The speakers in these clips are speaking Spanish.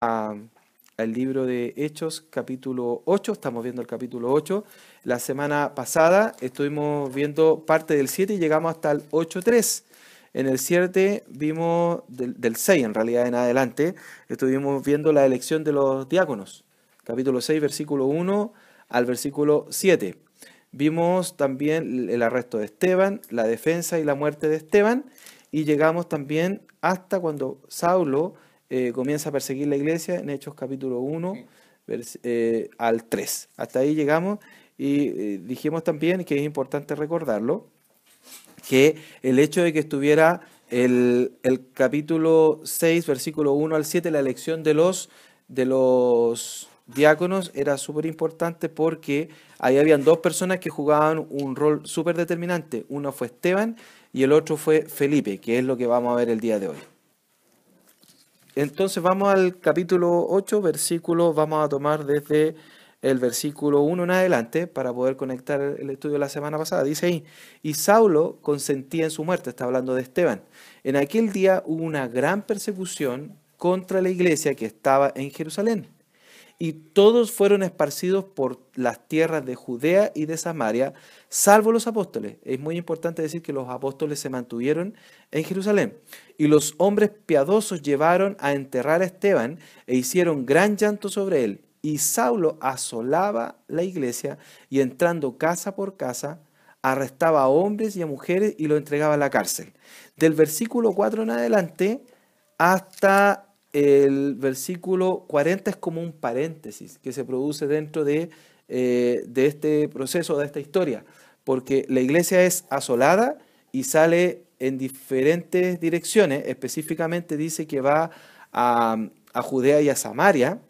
a- al libro de Hechos, capítulo 8. Estamos viendo el capítulo 8. La semana pasada estuvimos viendo parte del 7 y llegamos hasta el 8.3. En el 7 vimos, del 6 en realidad en adelante, estuvimos viendo la elección de los diáconos. Capítulo 6, versículo 1 al versículo 7. Vimos también el arresto de Esteban, la defensa y la muerte de Esteban, y llegamos también hasta cuando Saulo comienza a perseguir la iglesia en Hechos capítulo 1 al 3. Hasta ahí llegamos y dijimos también que es importante recordarlo, que el hecho de que estuviera el capítulo 6, versículo 1 al 7, la elección de los diáconos era súper importante porque ahí habían dos personas que jugaban un rol súper determinante. Uno fue Esteban y el otro fue Felipe, que es lo que vamos a ver el día de hoy. Entonces vamos al capítulo 8, versículos, vamos a tomar desde el versículo 1 en adelante para poder conectar el estudio de la semana pasada. Dice ahí, y Saulo consentía en su muerte, está hablando de Esteban. En aquel día hubo una gran persecución contra la iglesia que estaba en Jerusalén. Y todos fueron esparcidos por las tierras de Judea y de Samaria, salvo los apóstoles. Es muy importante decir que los apóstoles se mantuvieron en Jerusalén. Y los hombres piadosos llevaron a enterrar a Esteban e hicieron gran llanto sobre él. Y Saulo asolaba la iglesia y entrando casa por casa, arrestaba a hombres y a mujeres y los entregaba a la cárcel. Del versículo 4 en adelante hasta el versículo 40 es como un paréntesis que se produce dentro de este proceso, de esta historia, porque la iglesia es asolada y sale en diferentes direcciones. Específicamente dice que va a Judea y a Samaria,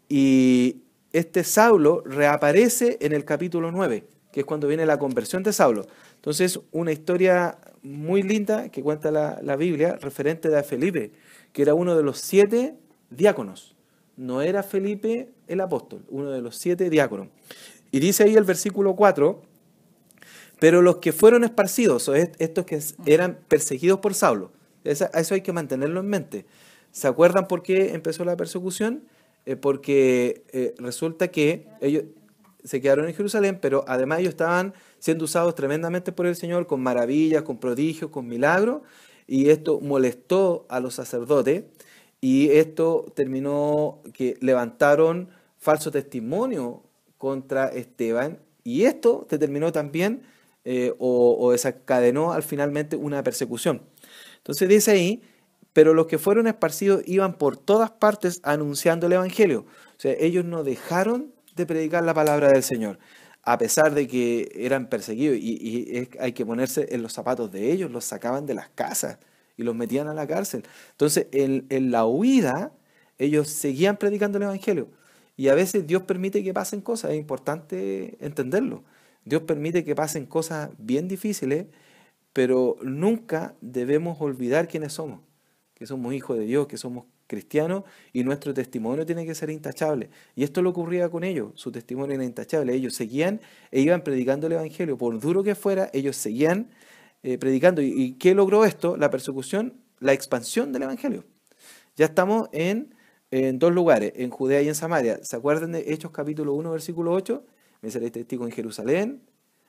y este Saulo reaparece en el capítulo 9, que es cuando viene la conversión de Saulo. Entonces, una historia muy linda que cuenta la Biblia referente de Felipe, que era uno de los 7 diáconos. No era Felipe el apóstol, uno de los 7 diáconos. Y dice ahí el versículo 4, pero los que fueron esparcidos, o estos que eran perseguidos por Saulo, eso hay que mantenerlo en mente. ¿Se acuerdan por qué empezó la persecución? Porque resulta que ellos se quedaron en Jerusalén, pero además ellos estaban siendo usados tremendamente por el Señor con maravillas, con prodigios, con milagros, y esto molestó a los sacerdotes, y esto terminó que levantaron falso testimonio contra Esteban, y esto determinó también o desencadenó al finalmente una persecución. Entonces dice ahí, pero los que fueron esparcidos iban por todas partes anunciando el Evangelio. O sea, ellos no dejaron de predicar la palabra del Señor, a pesar de que eran perseguidos. Hay que ponerse en los zapatos de ellos, los sacaban de las casas y los metían a la cárcel. Entonces, en la huida, ellos seguían predicando el Evangelio. Y a veces Dios permite que pasen cosas, es importante entenderlo. Dios permite que pasen cosas bien difíciles, pero nunca debemos olvidar quiénes somos, que somos hijos de Dios, que somos cristianos, y nuestro testimonio tiene que ser intachable. Y esto lo ocurría con ellos, su testimonio era intachable. Ellos seguían e iban predicando el Evangelio, por duro que fuera, ellos seguían predicando. ¿Y qué logró esto? La persecución, la expansión del Evangelio. Ya estamos en dos lugares, en Judea y en Samaria. ¿Se acuerdan de Hechos capítulo 1, versículo 8? Me seréis testigo en Jerusalén,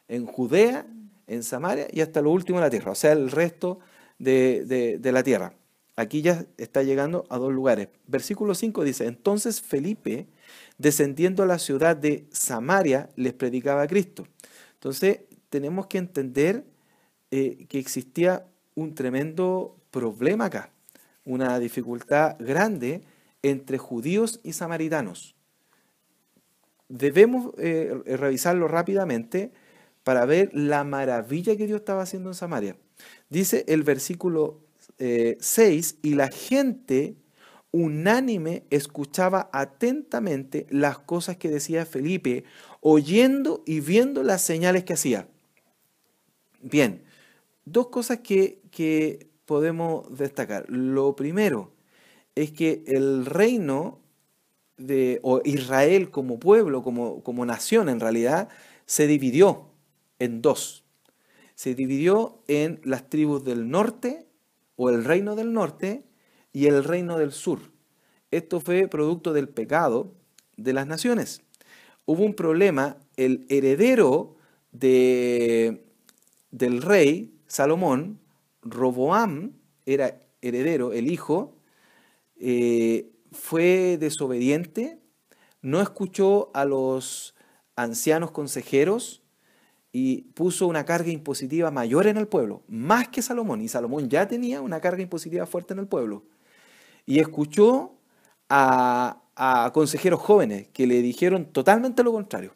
en Judea, en Samaria y hasta lo último de la tierra, o sea, el resto de la tierra. Aquí ya está llegando a dos lugares. Versículo 5 dice, entonces Felipe, descendiendo a la ciudad de Samaria, les predicaba a Cristo. Entonces, tenemos que entender que existía un tremendo problema acá, una dificultad grande entre judíos y samaritanos. Debemos revisarlo rápidamente para ver la maravilla que Dios estaba haciendo en Samaria. Dice el versículo 6, y la gente unánime escuchaba atentamente las cosas que decía Felipe, oyendo y viendo las señales que hacía. Bien, dos cosas que podemos destacar. Lo primero es que el reino o Israel como pueblo, como nación en realidad, se dividió en dos. Se dividió en las tribus del norte o el reino del norte y el reino del sur. esto fue producto del pecado de las naciones. Hubo un problema, el heredero del rey Salomón, Roboam, era heredero, el hijo, fue desobediente, no escuchó a los ancianos consejeros y puso una carga impositiva mayor en el pueblo, más que Salomón, y Salomón ya tenía una carga impositiva fuerte en el pueblo. Y escuchó a consejeros jóvenes que le dijeron totalmente lo contrario.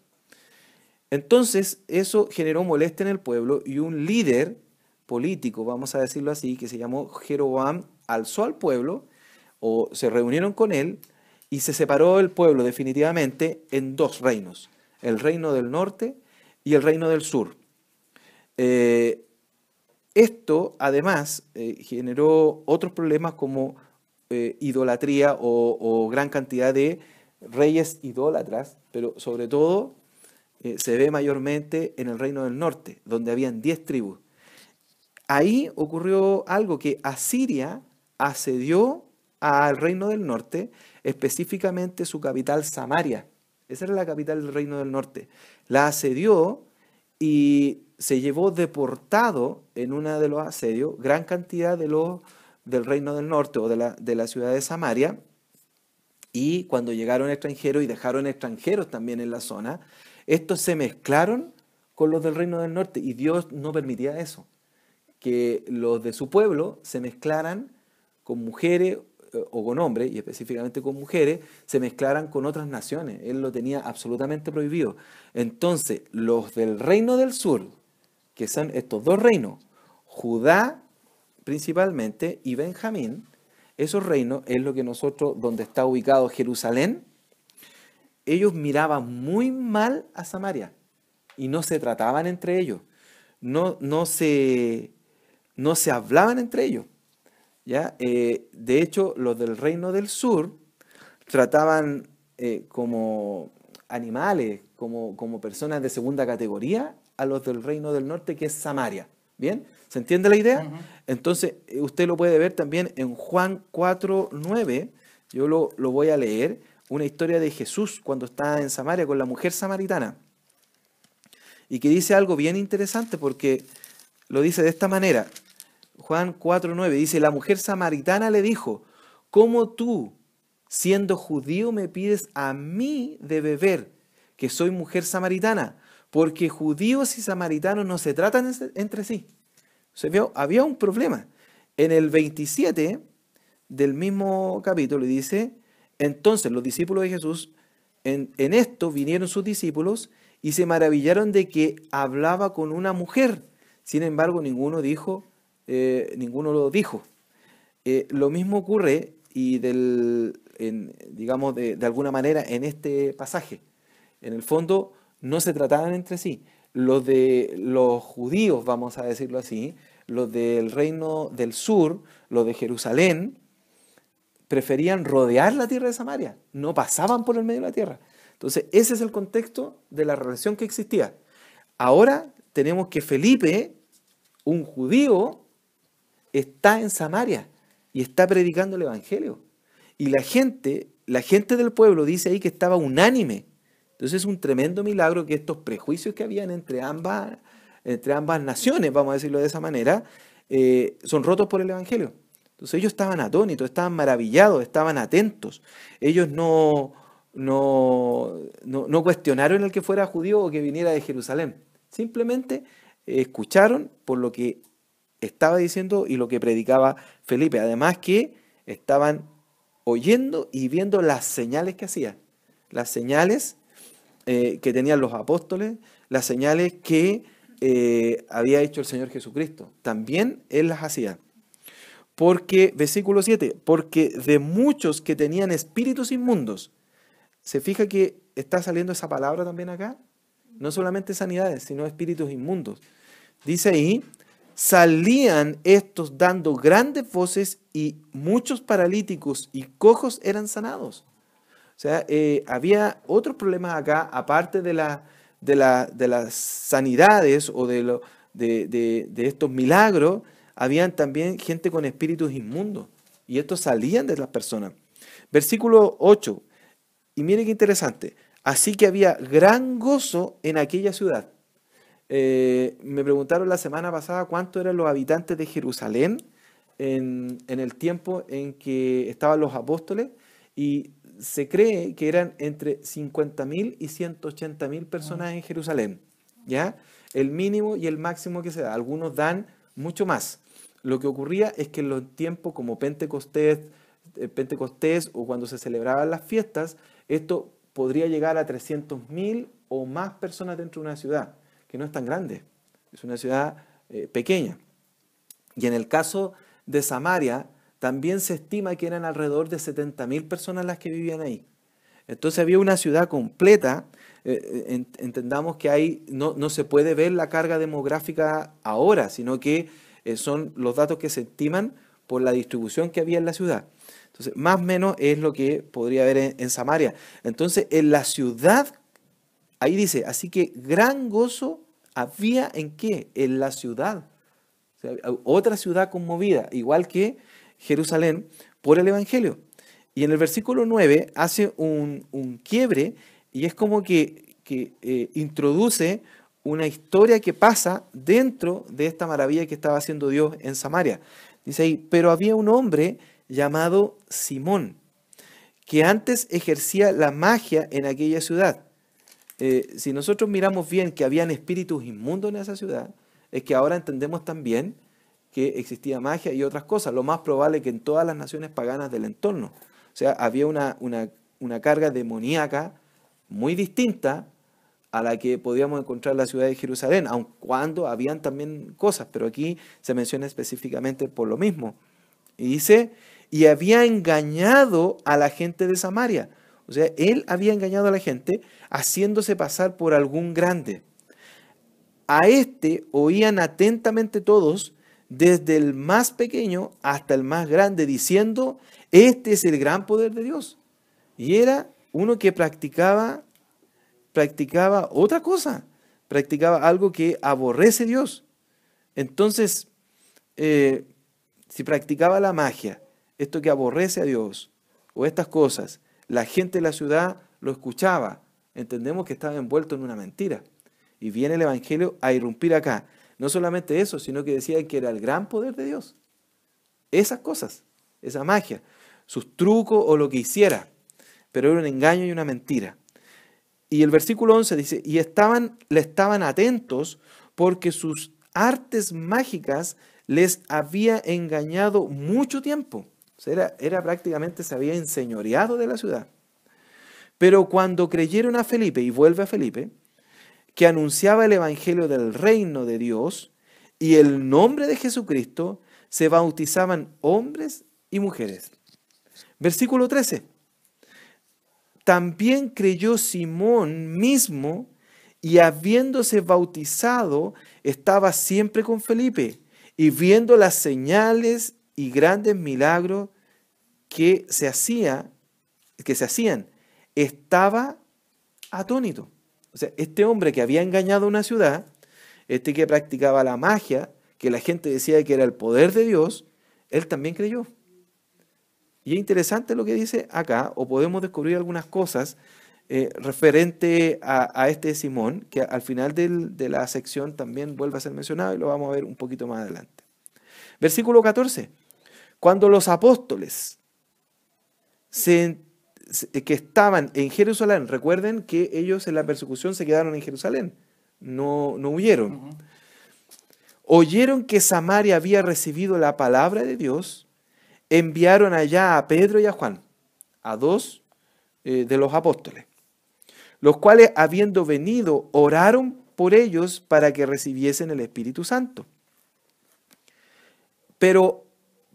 Entonces eso generó molestia en el pueblo y un líder político, vamos a decirlo así, que se llamó Jeroboam, alzó al pueblo o se reunieron con él y se separó el pueblo definitivamente en dos reinos, el reino del norte y el reino del sur. Esto además generó otros problemas como idolatría o gran cantidad de reyes idólatras, pero sobre todo se ve mayormente en el reino del norte, donde habían 10 tribus. Ahí ocurrió algo que Asiria asedió al reino del norte, específicamente su capital Samaria. Esa era la capital del reino del norte. La asedió y se llevó deportado en uno de los asedios gran cantidad del reino del norte o de la ciudad de Samaria. Y cuando llegaron extranjeros y dejaron extranjeros también en la zona, estos se mezclaron con los del reino del norte y Dios no permitía eso, que los de su pueblo se mezclaran con mujeres o con hombres, y específicamente con mujeres, se mezclaran con otras naciones. Él lo tenía absolutamente prohibido. Entonces, los del reino del sur, que son estos dos reinos, Judá principalmente y Benjamín, esos reinos es lo que nosotros, donde está ubicado Jerusalén, ellos miraban muy mal a Samaria y no se trataban entre ellos, no se hablaban entre ellos. ¿Ya? De hecho, los del reino del sur trataban como animales, como personas de segunda categoría a los del reino del norte, que es Samaria. ¿Bien? ¿Se entiende la idea? Uh-huh. Entonces, usted lo puede ver también en Juan 4:9. Yo lo voy a leer. Una historia de Jesús cuando está en Samaria con la mujer samaritana. Y que dice algo bien interesante porque lo dice de esta manera. Juan 4:9 dice, la mujer samaritana le dijo, ¿cómo tú, siendo judío, me pides a mí de beber, que soy mujer samaritana? Porque judíos y samaritanos no se tratan entre sí. Había un problema. En el 27 del mismo capítulo dice, entonces los discípulos de Jesús, en esto vinieron sus discípulos y se maravillaron de que hablaba con una mujer. Sin embargo, ninguno lo dijo. Lo mismo ocurre y digamos de alguna manera en este pasaje. En el fondo no se trataban entre sí. Los judíos, vamos a decirlo así, los del reino del sur, los de Jerusalén, preferían rodear la tierra de Samaria, no pasaban por el medio de la tierra. Entonces ese es el contexto de la relación que existía. Ahora tenemos que Felipe, un judío, está en Samaria y está predicando el evangelio. Y la gente del pueblo dice ahí que estaba unánime. Entonces es un tremendo milagro que estos prejuicios que habían entre ambas naciones, vamos a decirlo de esa manera, son rotos por el evangelio. Entonces ellos estaban atónitos, estaban maravillados, estaban atentos. Ellos no cuestionaron el que fuera judío o que viniera de Jerusalén. Simplemente escucharon por lo que estaba diciendo y lo que predicaba Felipe. Además que estaban oyendo y viendo las señales que hacía. Las señales que tenían los apóstoles, las señales que había hecho el Señor Jesucristo. También Él las hacía. Porque, versículo 7, porque de muchos que tenían espíritus inmundos, ¿se fija que está saliendo esa palabra también acá? No solamente sanidades, sino espíritus inmundos. Dice ahí, salían estos dando grandes voces y muchos paralíticos y cojos eran sanados. O sea, había otros problemas acá, aparte de las sanidades o de estos milagros, habían también gente con espíritus inmundos y estos salían de las personas. Versículo 8. Y mire qué interesante. Así que había gran gozo en aquella ciudad. Me preguntaron la semana pasada cuántos eran los habitantes de Jerusalén en el tiempo en que estaban los apóstoles, y se cree que eran entre 50.000 y 180.000 personas en Jerusalén, ¿ya? El mínimo y el máximo que se da. Algunos dan mucho más. Lo que ocurría es que en los tiempos como Pentecostés o cuando se celebraban las fiestas, esto podría llegar a 300.000 o más personas dentro de una ciudad, que no es tan grande, es una ciudad pequeña. Y en el caso de Samaria, también se estima que eran alrededor de 70.000 personas las que vivían ahí. Entonces había una ciudad completa. Entendamos que no se puede ver la carga demográfica ahora, sino que son los datos que se estiman por la distribución que había en la ciudad. Entonces, más o menos es lo que podría haber en Samaria. Entonces, en la ciudad, ahí dice, así que gran gozo había ¿en qué? En la ciudad. O sea, otra ciudad conmovida, igual que Jerusalén, por el Evangelio. Y en el versículo 9 hace un quiebre, y es como que introduce una historia que pasa dentro de esta maravilla que estaba haciendo Dios en Samaria. Dice ahí, pero había un hombre llamado Simón, que antes ejercía la magia en aquella ciudad. Si nosotros miramos bien que habían espíritus inmundos en esa ciudad, es que ahora entendemos también que existía magia y otras cosas. Lo más probable es que en todas las naciones paganas del entorno. O sea, había una carga demoníaca muy distinta a la que podíamos encontrar en la ciudad de Jerusalén, aun cuando habían también cosas, pero aquí se menciona específicamente por lo mismo. Y dice, y había engañado a la gente de Samaria. O sea, él había engañado a la gente haciéndose pasar por algún grande. A este oían atentamente todos, desde el más pequeño hasta el más grande, diciendo, este es el gran poder de Dios. Y era uno que practicaba otra cosa, practicaba algo que aborrece Dios. Entonces, si practicaba la magia, esto que aborrece a Dios, o estas cosas, la gente de la ciudad lo escuchaba, entendemos que estaba envuelto en una mentira. Y viene el Evangelio a irrumpir acá. No solamente eso, sino que decía que era el gran poder de Dios. Esas cosas, esa magia, sus trucos o lo que hiciera, pero era un engaño y una mentira. Y el versículo 11 dice, y le estaban atentos porque sus artes mágicas les había engañado mucho tiempo. O sea, era prácticamente, se había enseñoreado de la ciudad. Pero cuando creyeron a Felipe, y vuelve a Felipe, que anunciaba el evangelio del reino de Dios y el nombre de Jesucristo, se bautizaban hombres y mujeres. Versículo 13. También creyó Simón mismo, y habiéndose bautizado, estaba siempre con Felipe, y viendo las señales y grandes milagros que se hacían, estaba atónito. O sea, este hombre que había engañado una ciudad, este que practicaba la magia, que la gente decía que era el poder de Dios, él también creyó. Y es interesante lo que dice acá, o podemos descubrir algunas cosas referente a este Simón, que al final de la sección también vuelve a ser mencionado y lo vamos a ver un poquito más adelante. Versículo 14. Cuando los apóstoles que estaban en Jerusalén, recuerden que ellos en la persecución se quedaron en Jerusalén, no huyeron. Oyeron que Samaria había recibido la palabra de Dios, enviaron allá a Pedro y a Juan, a dos de los apóstoles, los cuales, habiendo venido, oraron por ellos para que recibiesen el Espíritu Santo. Pero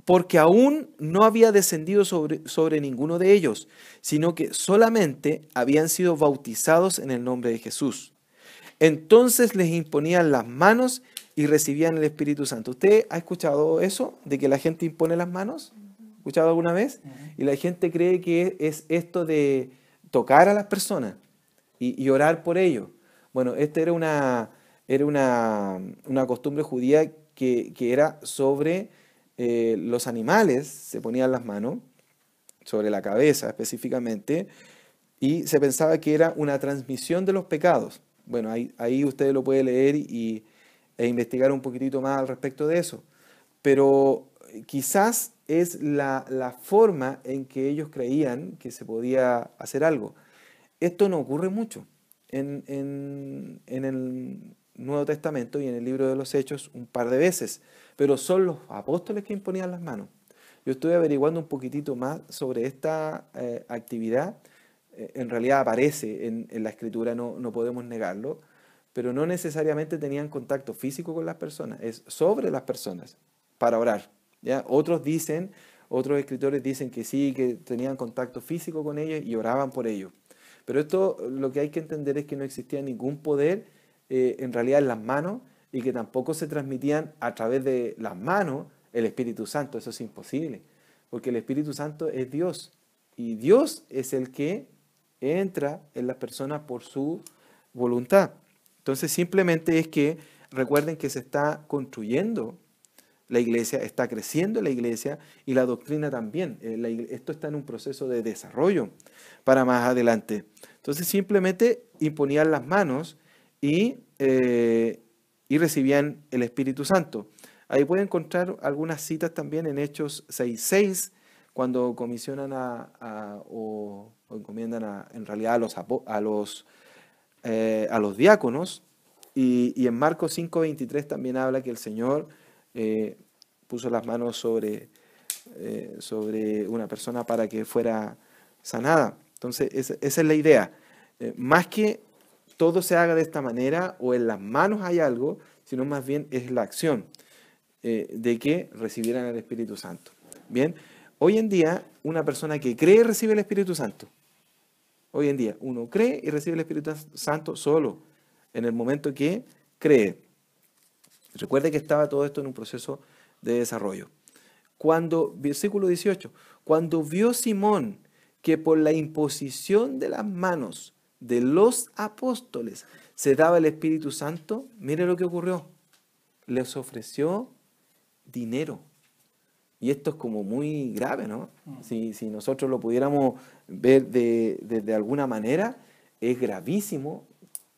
porque aún no había descendido sobre ninguno de ellos, sino que solamente habían sido bautizados en el nombre de Jesús. Entonces les imponían las manos y recibían el Espíritu Santo. ¿Usted ha escuchado eso, de que la gente impone las manos? ¿Ha escuchado alguna vez? Y la gente cree que es esto de tocar a las personas y orar por ellos. Bueno, esta era una costumbre judía que era sobre los animales, se ponían las manos sobre la cabeza específicamente, y se pensaba que era una transmisión de los pecados. Bueno, ahí usted lo puede leer e investigar un poquitito más al respecto de eso. Pero quizás es la forma en que ellos creían que se podía hacer algo. Esto no ocurre mucho en el Nuevo Testamento y en el libro de los Hechos un par de veces, pero son los apóstoles que imponían las manos. Yo estuve averiguando un poquitito más sobre esta actividad. En realidad aparece en la Escritura, no podemos negarlo, pero no necesariamente tenían contacto físico con las personas, es sobre las personas para orar. ¿Ya? Otros escritores dicen que sí, que tenían contacto físico con ellos y oraban por ellos. Pero esto lo que hay que entender es que no existía ningún poder en realidad en las manos y que tampoco se transmitían a través de las manos el Espíritu Santo. Eso es imposible, porque el Espíritu Santo es Dios y Dios es el que entra en las personas por su voluntad. Entonces simplemente es que recuerden que se está construyendo la iglesia, está creciendo la iglesia y la doctrina también. Esto está en un proceso de desarrollo para más adelante. Entonces simplemente imponían las manos y recibían el Espíritu Santo. Ahí pueden encontrar algunas citas también en Hechos 6:6, cuando comisionan o encomiendan en realidad a los diáconos. Y en Marcos 5:23 también habla que el Señor puso las manos sobre una persona para que fuera sanada. Entonces, esa es la idea. Más que todo se haga de esta manera o en las manos hay algo, sino más bien es la acción de que recibieran el Espíritu Santo. Bien, hoy en día una persona que cree recibe el Espíritu Santo. Hoy en día uno cree y recibe el Espíritu Santo solo en el momento que cree. Recuerde que estaba todo esto en un proceso de desarrollo. Versículo 18, cuando vio Simón que por la imposición de las manos de los apóstoles se daba el Espíritu Santo, mire lo que ocurrió. Les ofreció dinero. Y esto es como muy grave, ¿no? Si nosotros lo pudiéramos ver de alguna manera, es gravísimo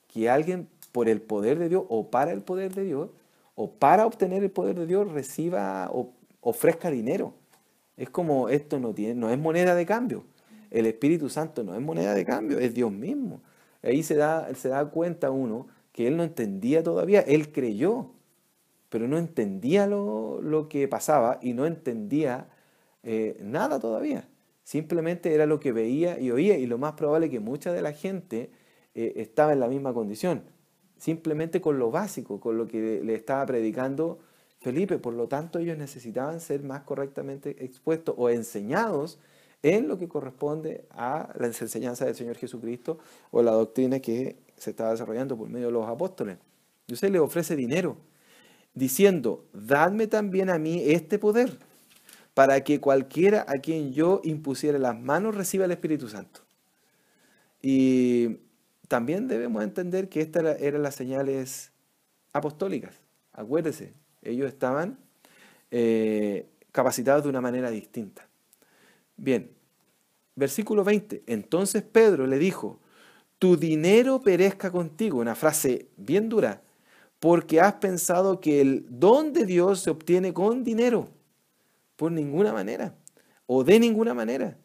que alguien por el poder de Dios o para el poder de Dios o para obtener el poder de Dios reciba o ofrezca dinero. Es como esto no es moneda de cambio. El Espíritu Santo no es moneda de cambio, es Dios mismo. Ahí se da cuenta uno que él no entendía todavía, él creyó, pero no entendía lo que pasaba y no entendía nada todavía. Simplemente era lo que veía y oía, y lo más probable es que mucha de la gente estaba en la misma condición, simplemente con lo básico, con lo que le estaba predicando Felipe. Por lo tanto, ellos necesitaban ser más correctamente expuestos o enseñados en lo que corresponde a la enseñanza del Señor Jesucristo o la doctrina que se estaba desarrollando por medio de los apóstoles. Dios le ofrece dinero, diciendo, dadme también a mí este poder, para que cualquiera a quien yo impusiera las manos reciba el Espíritu Santo. Y también debemos entender que estas eran las señales apostólicas. Acuérdese, ellos estaban capacitados de una manera distinta. Bien, versículo 20. Entonces Pedro le dijo, tu dinero perezca contigo. Una frase bien dura. Porque has pensado que el don de Dios se obtiene con dinero. Por ninguna manera. O de ninguna manera.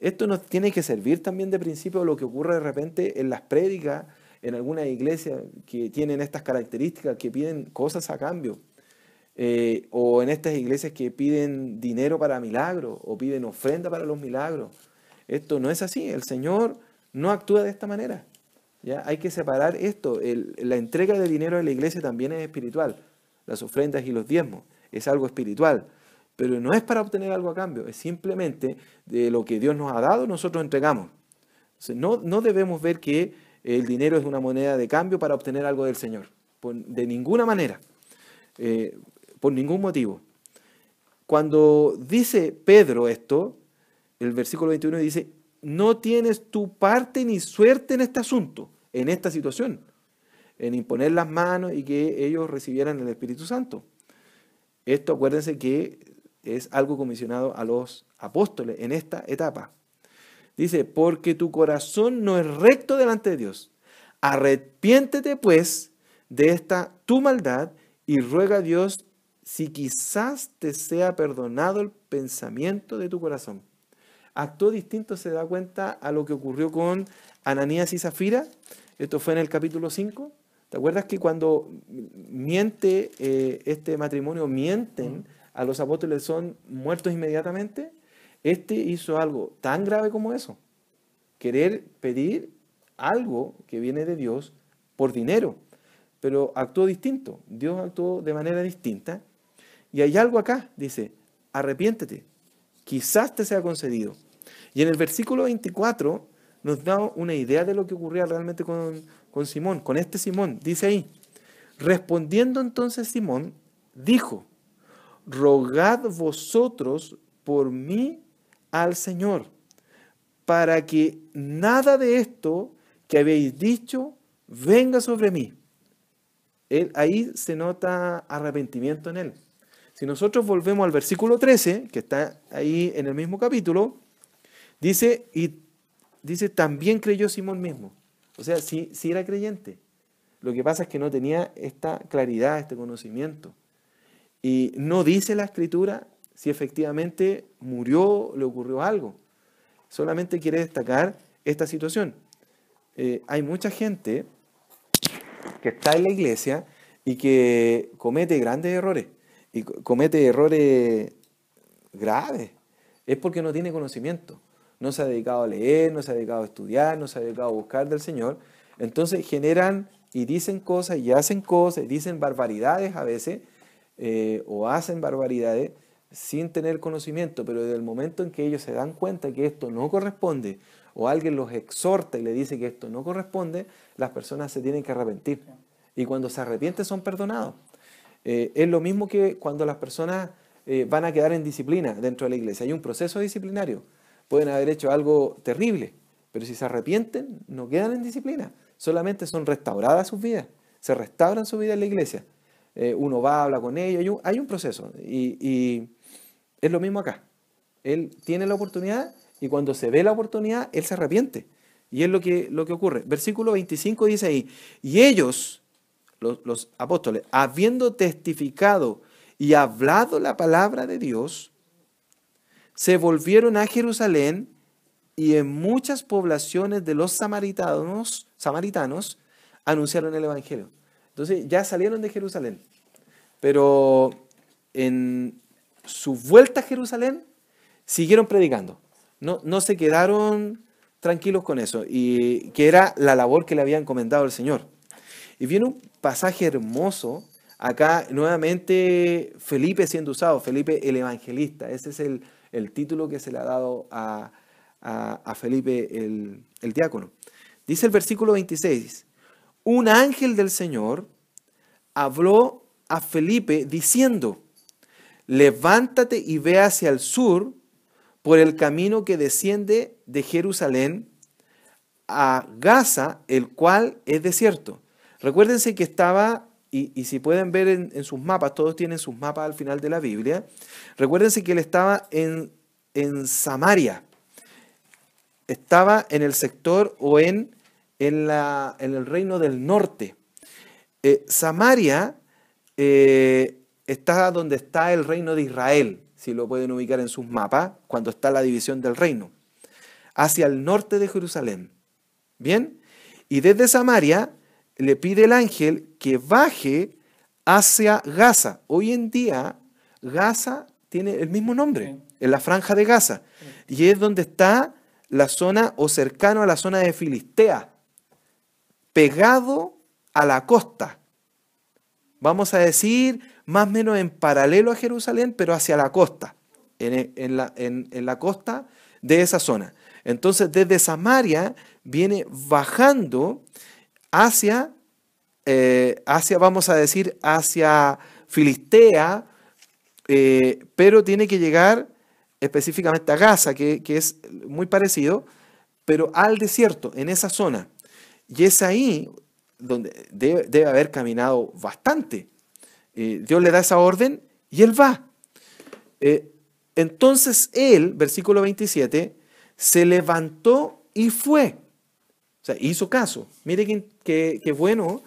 Esto nos tiene que servir también de principio a lo que ocurre de repente en las prédicas, en algunas iglesias que tienen estas características, que piden cosas a cambio. O en estas iglesias que piden dinero para milagros o piden ofrenda para los milagros. Esto no es así. El Señor no actúa de esta manera. ¿Ya? Hay que separar esto. La entrega de dinero en la iglesia también es espiritual. Las ofrendas y los diezmos es algo espiritual. Pero no es para obtener algo a cambio. Es simplemente de lo que Dios nos ha dado, nosotros entregamos. Entonces, no debemos ver que el dinero es una moneda de cambio para obtener algo del Señor. De ninguna manera. Por ningún motivo. Cuando dice Pedro esto, el versículo 21 dice, no tienes tu parte ni suerte en este asunto, en esta situación, en imponer las manos y que ellos recibieran el Espíritu Santo. Esto acuérdense que es algo comisionado a los apóstoles en esta etapa. Dice, porque tu corazón no es recto delante de Dios. Arrepiéntete pues de esta tu maldad y ruega a Dios si quizás te sea perdonado el pensamiento de tu corazón. Acto distinto se da cuenta a lo que ocurrió con Ananías y Zafira. Esto fue en el capítulo 5. ¿Te acuerdas que cuando miente este matrimonio, mienten a los apóstoles, son muertos inmediatamente? Este hizo algo tan grave como eso. Querer pedir algo que viene de Dios por dinero. Pero actuó distinto. Dios actuó de manera distinta. Y hay algo acá, dice, arrepiéntete. Quizás te sea concedido. Y en el versículo 24 nos da una idea de lo que ocurría realmente con Simón, con este Simón. Dice ahí, respondiendo entonces Simón, dijo, rogad vosotros por mí al Señor, para que nada de esto que habéis dicho venga sobre mí. Ahí se nota arrepentimiento en él. Si nosotros volvemos al versículo 13, que está ahí en el mismo capítulo, dice, también creyó Simón mismo. O sea, sí era creyente. Lo que pasa es que no tenía esta claridad, este conocimiento. Y no dice la Escritura si efectivamente murió, le ocurrió algo. Solamente quiere destacar esta situación. Hay mucha gente que está en la iglesia y que comete grandes errores. Y comete errores graves. Es porque no tiene conocimiento. No se ha dedicado a leer, no se ha dedicado a estudiar, no se ha dedicado a buscar del Señor. Entonces generan y dicen cosas y hacen cosas, dicen barbaridades a veces, o hacen barbaridades sin tener conocimiento, pero desde el momento en que ellos se dan cuenta que esto no corresponde, o alguien los exhorta y le dice que esto no corresponde, las personas se tienen que arrepentir. Y cuando se arrepienten son perdonados. Es lo mismo que cuando las personas van a quedar en disciplina dentro de la iglesia. Hay un proceso disciplinario. Pueden haber hecho algo terrible, pero si se arrepienten, no quedan en disciplina. Solamente son restauradas sus vidas. Se restauran su vida en la iglesia. Uno va, habla con ellos. Hay un proceso. Y es lo mismo acá. Él tiene la oportunidad y cuando se ve la oportunidad, él se arrepiente. Y es lo que ocurre. Versículo 25 dice ahí, y ellos, los apóstoles, habiendo testificado y hablado la palabra de Dios, se volvieron a Jerusalén y en muchas poblaciones de los samaritanos anunciaron el evangelio. Entonces ya salieron de Jerusalén, pero en su vuelta a Jerusalén siguieron predicando. No se quedaron tranquilos con eso, y que era la labor que le había encomendado el Señor. Y viene un pasaje hermoso, acá nuevamente Felipe siendo usado, Felipe el evangelista. Ese es el título que se le ha dado a Felipe el diácono. Dice el versículo 26, un ángel del Señor habló a Felipe diciendo, levántate y ve hacia el sur por el camino que desciende de Jerusalén a Gaza, el cual es desierto. Recuérdense que estaba, y si pueden ver en sus mapas, todos tienen sus mapas al final de la Biblia, recuérdense que él estaba en Samaria, estaba en el sector o en el reino del norte. Samaria está donde está el reino de Israel, si lo pueden ubicar en sus mapas, cuando está la división del reino, hacia el norte de Jerusalén. ¿Bien? Y desde Samaria le pide el ángel que baje hacia Gaza. Hoy en día Gaza tiene el mismo nombre, en la franja de Gaza, y es donde está la zona o cercano a la zona de Filistea, pegado a la costa. Vamos a decir, más o menos en paralelo a Jerusalén, pero hacia la costa, en la costa de esa zona. Entonces, desde Samaria viene bajando hacia, vamos a decir, hacia Filistea, pero tiene que llegar específicamente a Gaza, que es muy parecido, pero al desierto, en esa zona. Y es ahí donde debe haber caminado bastante. Dios le da esa orden y él va. Entonces él, versículo 27, se levantó y fue. O sea, hizo caso. Mire qué bueno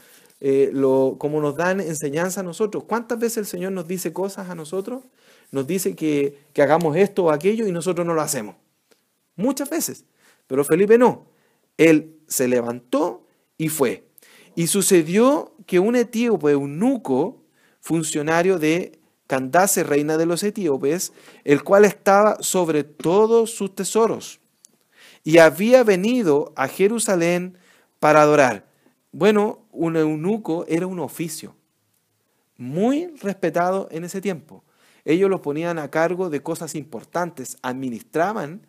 como nos dan enseñanza a nosotros. ¿Cuántas veces el Señor nos dice cosas a nosotros? Nos dice que hagamos esto o aquello y nosotros no lo hacemos. Muchas veces. Pero Felipe no. Él se levantó y fue. Y sucedió que un etíope, eunuco, funcionario de Candace, reina de los etíopes, el cual estaba sobre todos sus tesoros, y había venido a Jerusalén para adorar. Bueno, un eunuco era un oficio muy respetado en ese tiempo. Ellos los ponían a cargo de cosas importantes, administraban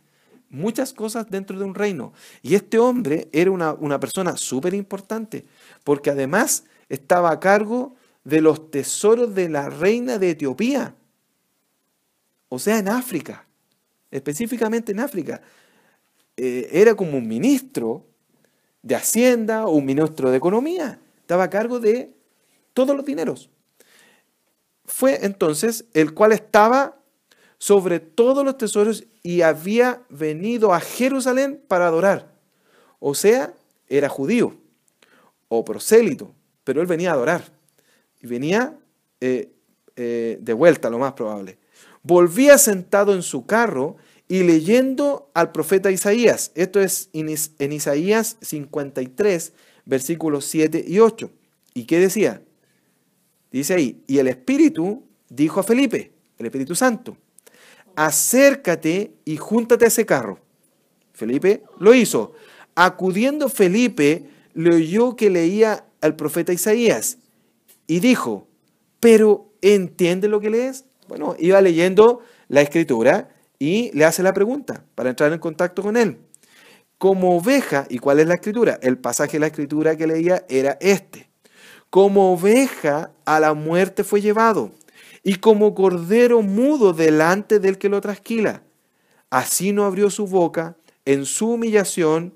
muchas cosas dentro de un reino. Y este hombre era una persona súper importante, porque además estaba a cargo de los tesoros de la reina de Etiopía, o sea, en África, específicamente en África. Era como un ministro de Hacienda o un ministro de Economía, estaba a cargo de todos los dineros. Fue entonces el cual estaba sobre todos los tesoros y había venido a Jerusalén para adorar. O sea, era judío o prosélito, pero él venía a adorar. Y venía de vuelta, lo más probable. Volvía sentado en su carro y leyendo al profeta Isaías. Esto es en Isaías 53, versículos 7 y 8. ¿Y qué decía? Dice ahí, y el Espíritu dijo a Felipe, el Espíritu Santo, acércate y júntate a ese carro. Felipe lo hizo. Acudiendo Felipe, le oyó que leía al profeta Isaías y dijo, pero ¿entiende lo que lees? Bueno, iba leyendo la escritura y le hace la pregunta para entrar en contacto con él. Como oveja, ¿y cuál es la escritura? El pasaje de la escritura que leía era este. Como oveja a la muerte fue llevado, y como cordero mudo delante del que lo trasquila. Así no abrió su boca, en su humillación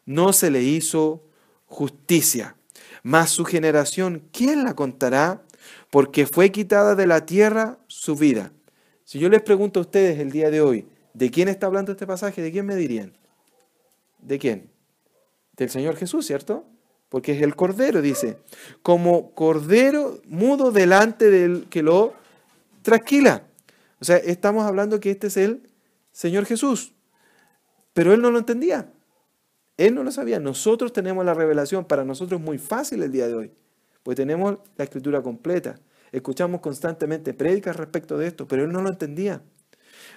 no se le hizo justicia. Mas su generación, ¿quién la contará? Porque fue quitada de la tierra su vida. Si yo les pregunto a ustedes el día de hoy, ¿de quién está hablando este pasaje? ¿De quién me dirían? ¿De quién? Del Señor Jesús, ¿cierto? Porque es el Cordero, dice, como Cordero mudo delante del que lo trasquila. O sea, estamos hablando que este es el Señor Jesús. Pero él no lo entendía. Él no lo sabía. Nosotros tenemos la revelación. Para nosotros es muy fácil el día de hoy. Pues tenemos la escritura completa. Escuchamos constantemente prédicas respecto de esto, pero él no lo entendía.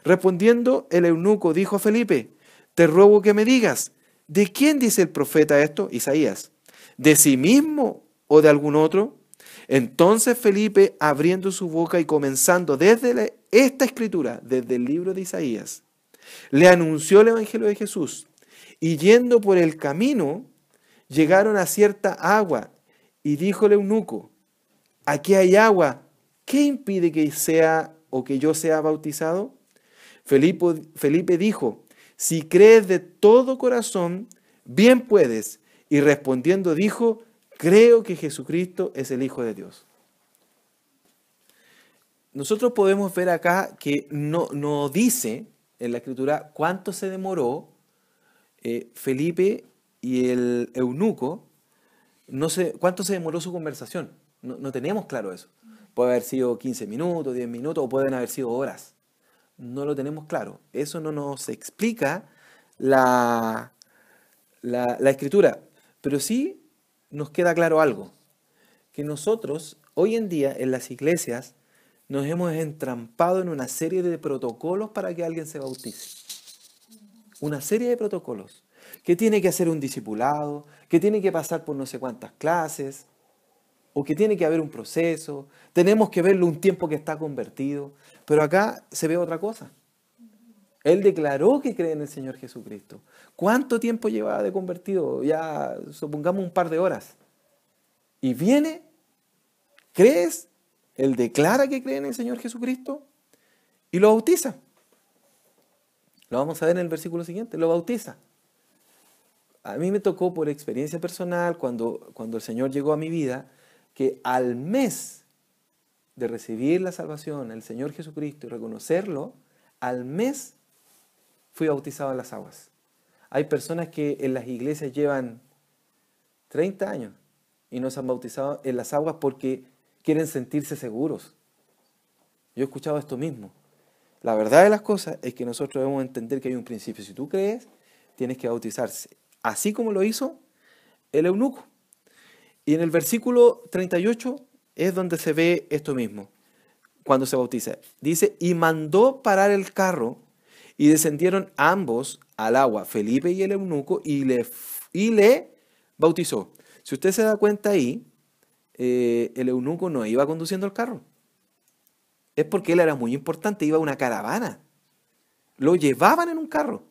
Respondiendo, el eunuco dijo a Felipe, te ruego que me digas, ¿de quién dice el profeta esto? Isaías. ¿De sí mismo o de algún otro? Entonces Felipe, abriendo su boca y comenzando desde esta escritura, desde el libro de Isaías, le anunció el evangelio de Jesús. Y yendo por el camino, llegaron a cierta agua, y dijo el eunuco, aquí hay agua, ¿qué impide que sea o que yo sea bautizado? Felipe dijo, si crees de todo corazón, bien puedes. Y respondiendo dijo, creo que Jesucristo es el Hijo de Dios. Nosotros podemos ver acá que no dice en la Escritura cuánto se demoró Felipe y el eunuco, no sé cuánto se demoró su conversación. No tenemos claro eso. Puede haber sido 15 minutos, 10 minutos o pueden haber sido horas. No lo tenemos claro. Eso no nos explica la Escritura. Pero sí nos queda claro algo. Que nosotros hoy en día en las iglesias nos hemos entrampado en una serie de protocolos para que alguien se bautice. Una serie de protocolos. Que tiene que hacer un discipulado, que tiene que pasar por no sé cuántas clases, o que tiene que haber un proceso, tenemos que verlo un tiempo que está convertido. Pero acá se ve otra cosa. Él declaró que cree en el Señor Jesucristo. ¿Cuánto tiempo llevaba de convertido? Ya supongamos un par de horas. Y viene, ¿crees? Él declara que cree en el Señor Jesucristo y lo bautiza. Lo vamos a ver en el versículo siguiente, lo bautiza. A mí me tocó por experiencia personal, cuando el Señor llegó a mi vida, que al mes de recibir la salvación, el Señor Jesucristo, y reconocerlo, al mes fui bautizado en las aguas. Hay personas que en las iglesias llevan 30 años y no se han bautizado en las aguas porque quieren sentirse seguros. Yo he escuchado esto mismo. La verdad de las cosas es que nosotros debemos entender que hay un principio. Si tú crees, tienes que bautizarse. Así como lo hizo el eunuco. Y en el versículo 38 es donde se ve esto mismo, cuando se bautiza. Dice, y mandó parar el carro, y descendieron ambos al agua, Felipe y el eunuco, y le bautizó. Si usted se da cuenta ahí, el eunuco no iba conduciendo el carro. Es porque él era muy importante, iba a una caravana. Lo llevaban en un carro.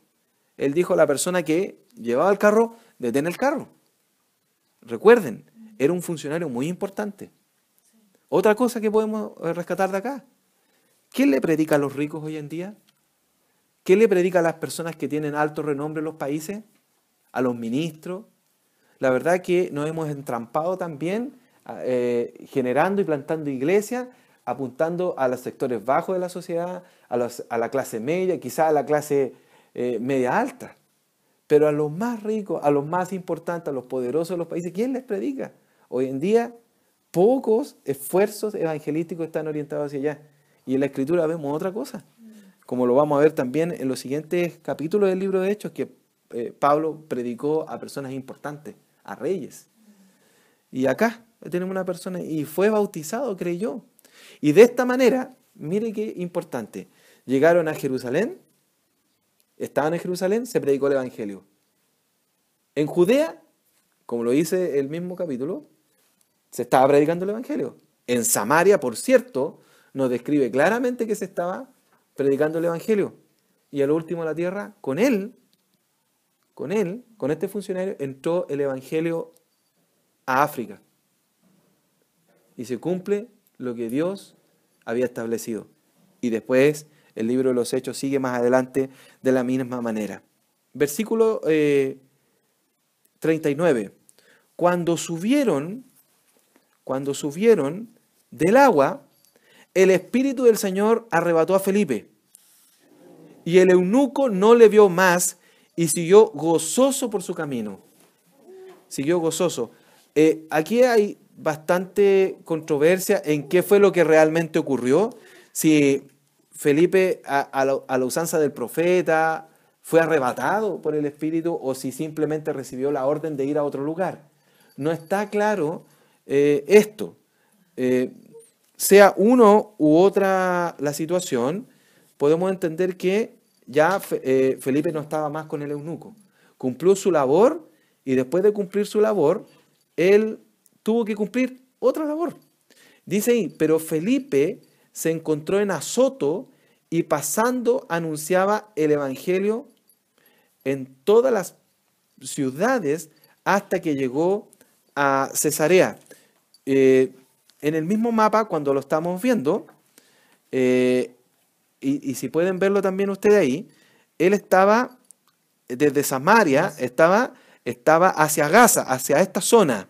Él dijo a la persona que llevaba el carro, detén el carro. Recuerden, era un funcionario muy importante. Otra cosa que podemos rescatar de acá. ¿Quién le predica a los ricos hoy en día? ¿Qué le predica a las personas que tienen alto renombre en los países? ¿A los ministros? La verdad que nos hemos entrampado también generando y plantando iglesias, apuntando a los sectores bajos de la sociedad, a la clase media, quizás a la clase media alta. Pero a los más ricos, a los más importantes, a los poderosos de los países, ¿quién les predica? Hoy en día, pocos esfuerzos evangelísticos están orientados hacia allá. Y en la Escritura vemos otra cosa, como lo vamos a ver también en los siguientes capítulos del libro de Hechos, que Pablo predicó a personas importantes, a reyes. Y acá tenemos una persona, y fue bautizado, creyó. Y de esta manera, mire qué importante, llegaron a Jerusalén, estaban en Jerusalén, se predicó el Evangelio. En Judea, como lo dice el mismo capítulo, se estaba predicando el Evangelio. En Samaria, por cierto, nos describe claramente que se estaba predicando el Evangelio. Y a lo último de la tierra, con este funcionario, entró el Evangelio a África. Y se cumple lo que Dios había establecido. Y después el libro de los Hechos sigue más adelante de la misma manera. Versículo 39. Cuando subieron del agua, el Espíritu del Señor arrebató a Felipe. Y el eunuco no le vio más y siguió gozoso por su camino. Siguió gozoso. Aquí hay bastante controversia en qué fue lo que realmente ocurrió. Si Felipe, a la usanza del profeta, fue arrebatado por el Espíritu o si simplemente recibió la orden de ir a otro lugar. No está claro esto. Sea uno u otra la situación, podemos entender que ya Felipe no estaba más con el eunuco. Cumplió su labor y después de cumplir su labor, él tuvo que cumplir otra labor. Dice ahí, pero Felipe se encontró en Azoto y pasando anunciaba el Evangelio en todas las ciudades hasta que llegó a Cesarea. En el mismo mapa, cuando lo estamos viendo, y si pueden verlo también ustedes ahí, él estaba desde Samaria, estaba hacia Gaza, hacia esta zona.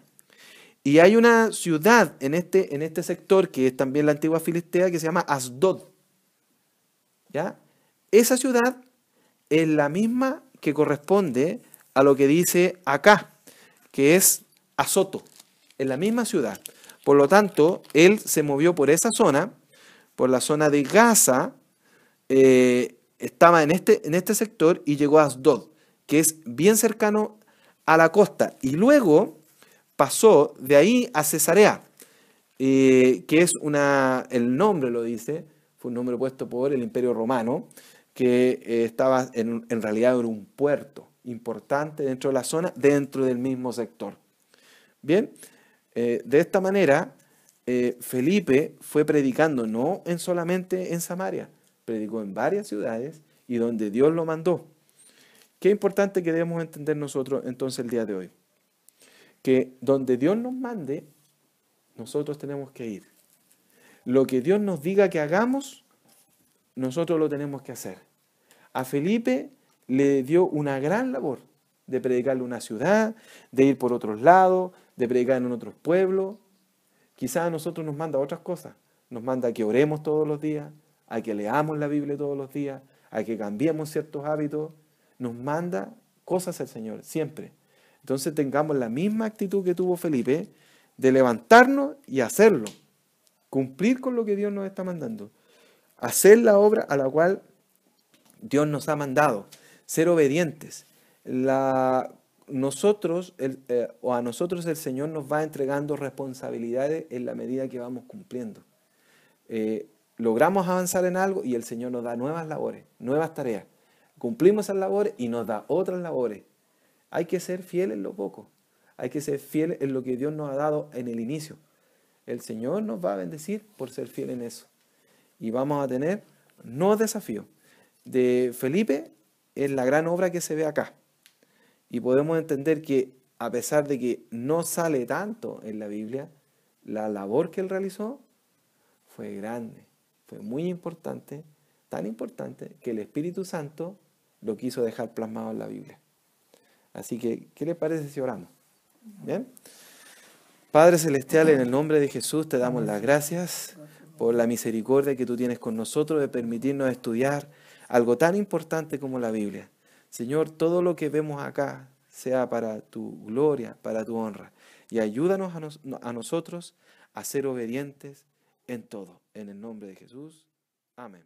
Y hay una ciudad en este sector, que es también la antigua Filistea, que se llama Asdod. ¿Ya? Esa ciudad es la misma que corresponde a lo que dice acá, que es Azoto, en la misma ciudad. Por lo tanto, él se movió por esa zona, por la zona de Gaza, estaba en este sector y llegó a Asdod, que es bien cercano a la costa. Y luego pasó de ahí a Cesarea, que es el nombre lo dice, fue un nombre puesto por el Imperio Romano, que estaba en realidad era un puerto importante dentro de la zona, dentro del mismo sector. Bien, de esta manera Felipe fue predicando no solamente en Samaria, predicó en varias ciudades y donde Dios lo mandó. Qué importante que debemos entender nosotros entonces el día de hoy. Que donde Dios nos mande, nosotros tenemos que ir. Lo que Dios nos diga que hagamos, nosotros lo tenemos que hacer. A Felipe le dio una gran labor de predicarle una ciudad, de ir por otros lados, de predicar en otros pueblos. Quizás a nosotros nos manda otras cosas. Nos manda que oremos todos los días, a que leamos la Biblia todos los días, a que cambiemos ciertos hábitos. Nos manda cosas el Señor, siempre. Entonces tengamos la misma actitud que tuvo Felipe, de levantarnos y hacerlo. Cumplir con lo que Dios nos está mandando. Hacer la obra a la cual Dios nos ha mandado. Ser obedientes. A nosotros el Señor nos va entregando responsabilidades en la medida que vamos cumpliendo. Logramos avanzar en algo y el Señor nos da nuevas labores, nuevas tareas. Cumplimos esas labores y nos da otras labores. Hay que ser fiel en lo poco. Hay que ser fiel en lo que Dios nos ha dado en el inicio. El Señor nos va a bendecir por ser fiel en eso. Y vamos a tener nuevos desafíos. De Felipe es la gran obra que se ve acá. Y podemos entender que a pesar de que no sale tanto en la Biblia, la labor que él realizó fue grande, fue muy importante, tan importante que el Espíritu Santo lo quiso dejar plasmado en la Biblia. Así que, ¿qué les parece si oramos? ¿Bien? Padre Celestial, en el nombre de Jesús te damos las gracias por la misericordia que tú tienes con nosotros de permitirnos estudiar algo tan importante como la Biblia. Señor, todo lo que vemos acá sea para tu gloria, para tu honra. Y ayúdanos a nosotros a ser obedientes en todo. En el nombre de Jesús. Amén.